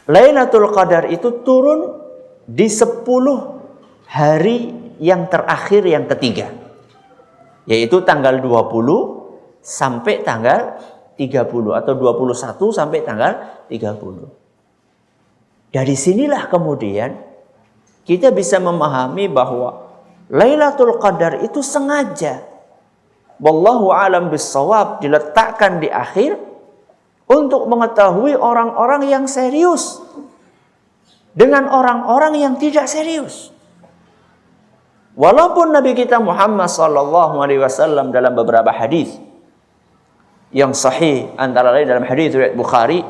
Lailatul Qadar itu turun di 10 hari yang terakhir yang ketiga. Yaitu tanggal 20 sampai tanggal 30 atau 21 sampai tanggal 30. Dari sinilah kemudian kita bisa memahami bahwa Lailatul Qadar itu sengaja, wallahu alam bissawab, diletakkan di akhir untuk mengetahui orang-orang yang serius dengan orang-orang yang tidak serius. Walaupun Nabi kita Muhammad sallallahu alaihi wasallam dalam beberapa hadis yang sahih, antara lain dalam hadis riwayat Bukhari,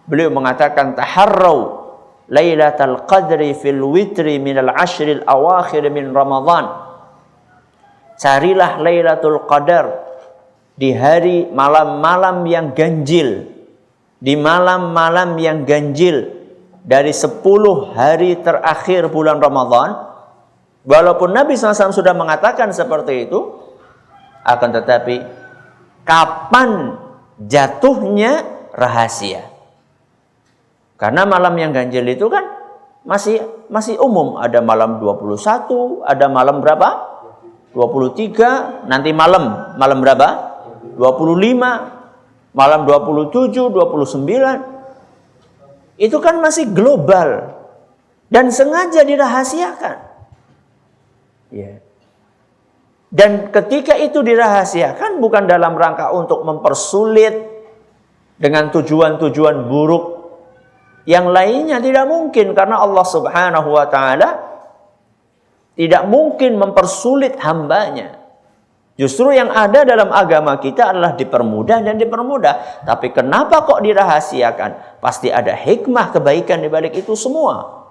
beliau mengatakan taharrau Lailatul Qadri fil witri minal ashril awakhir min Ramadan. Carilah Lailatul Qadar di hari malam-malam yang ganjil, di malam-malam yang ganjil dari 10 hari terakhir bulan Ramadan. Walaupun Nabi SAW sudah mengatakan seperti itu, akan tetapi kapan jatuhnya rahasia. Karena malam yang ganjil itu kan masih umum. Ada malam 21, ada malam berapa? 23, nanti malam berapa? 25, malam 27, 29. Itu kan masih global dan sengaja dirahasiakan. Ya. Dan ketika itu dirahasiakan bukan dalam rangka untuk mempersulit dengan tujuan-tujuan buruk yang lainnya, tidak mungkin, karena Allah Subhanahu wa taala tidak mungkin mempersulit hambanya. Justru yang ada dalam agama kita adalah dipermudah dan dipermudah. Tapi kenapa kok dirahasiakan? Pasti ada hikmah kebaikan di balik itu semua.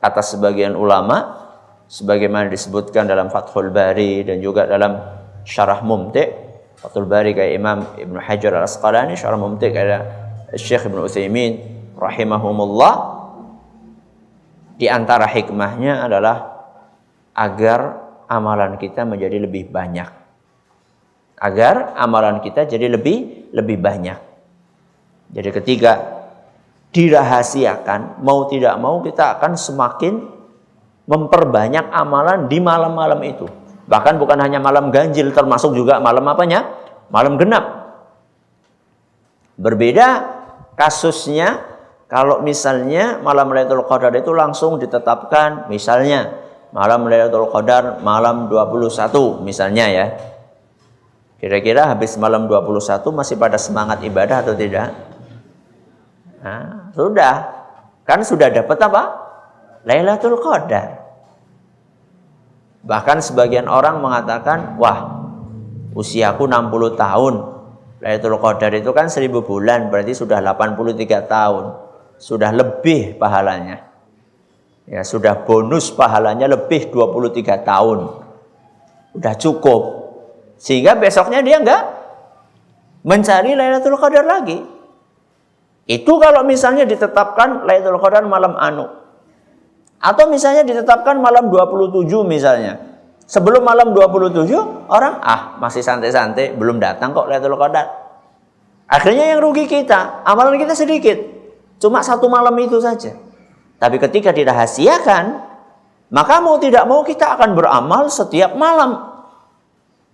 Kata sebagian ulama, sebagaimana disebutkan dalam Fathul Bari dan juga dalam Syarah Mumti'. Fathul Bari kayak Imam Ibnu Hajar Al-Asqalani, Syarah Mumti' kayak Syekh Ibnu Utsaimin rahimahumullah. Di antara hikmahnya adalah agar amalan kita menjadi lebih banyak. Agar amalan kita jadi lebih banyak. Jadi ketika dirahasiakan, mau tidak mau kita akan semakin memperbanyak amalan di malam-malam itu. Bahkan bukan hanya malam ganjil, termasuk juga malam apanya? Malam genap. Berbeda kasusnya kalau misalnya malam Lailatul Qadar itu langsung ditetapkan, misalnya malam Lailatul Qadar malam 21 misalnya ya. Kira-kira habis malam 21 masih pada semangat ibadah atau tidak? Nah, sudah. Kan sudah dapat apa? Lailatul Qadar. Bahkan sebagian orang mengatakan, wah, usiaku 60 tahun. Lailatul Qadar itu kan 1000 bulan, berarti sudah 83 tahun. Sudah lebih pahalanya. Ya, sudah bonus pahalanya lebih 23 tahun. Udah cukup. Sehingga besoknya dia enggak mencari Lailatul Qadar lagi. Itu kalau misalnya ditetapkan Lailatul Qadar malam anu. Atau misalnya ditetapkan malam 27 misalnya. Sebelum malam 27, orang masih santai-santai, belum datang kok Lailatul Qadar. Akhirnya yang rugi kita, amalan kita sedikit. Cuma satu malam itu saja. Tapi ketika dirahasiakan, maka mau tidak mau kita akan beramal setiap malam.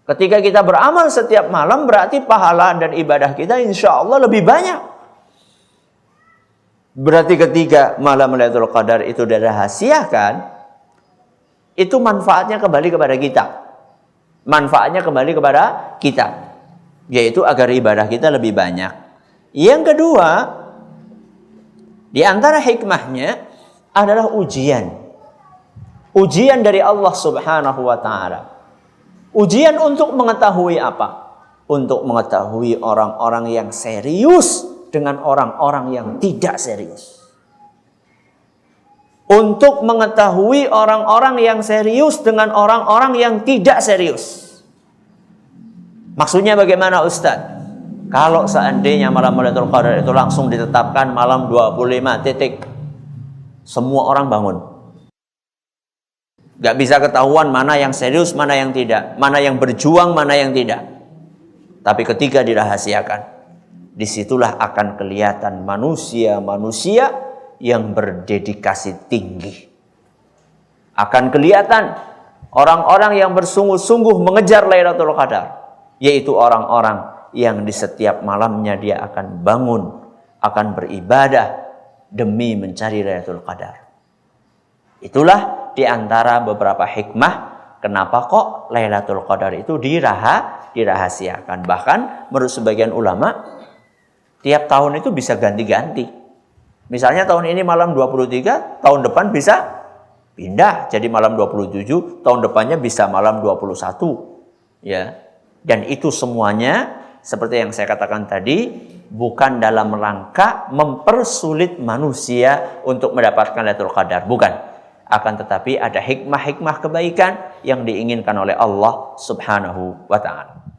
Ketika kita beramal setiap malam, berarti pahala dan ibadah kita insya Allah lebih banyak. Berarti ketika malam Lailatul Qadar itu dirahasiakan, itu manfaatnya kembali kepada kita. Manfaatnya kembali kepada kita. Yaitu agar ibadah kita lebih banyak. Yang kedua, di antara hikmahnya adalah ujian. Ujian dari Allah Subhanahu wa taala. Ujian untuk mengetahui apa? Untuk mengetahui orang-orang yang serius dengan orang-orang yang tidak serius. Untuk mengetahui orang-orang yang serius dengan orang-orang yang tidak serius. Maksudnya bagaimana Ustadz? Kalau seandainya malam Lailatul Qadar itu langsung ditetapkan malam 25 titik, semua orang bangun. Gak bisa ketahuan mana yang serius, mana yang tidak. Mana yang berjuang, mana yang tidak. Tapi ketika dirahasiakan, disitulah akan kelihatan manusia-manusia yang berdedikasi tinggi. Akan kelihatan orang-orang yang bersungguh-sungguh mengejar Lailatul Qadar, yaitu orang-orang yang di setiap malamnya dia akan bangun, akan beribadah demi mencari Lailatul Qadar. Itulah di antara beberapa hikmah kenapa kok Lailatul Qadar itu dirahasiakan. Bahkan menurut sebagian ulama, tiap tahun itu bisa ganti-ganti. Misalnya tahun ini malam 23, tahun depan bisa pindah jadi malam 27, tahun depannya bisa malam 21. Ya. Dan itu semuanya seperti yang saya katakan tadi, bukan dalam rangka mempersulit manusia untuk mendapatkan Lailatul Qadar, bukan. Akan tetapi ada hikmah-hikmah kebaikan yang diinginkan oleh Allah Subhanahu wa ta'ala.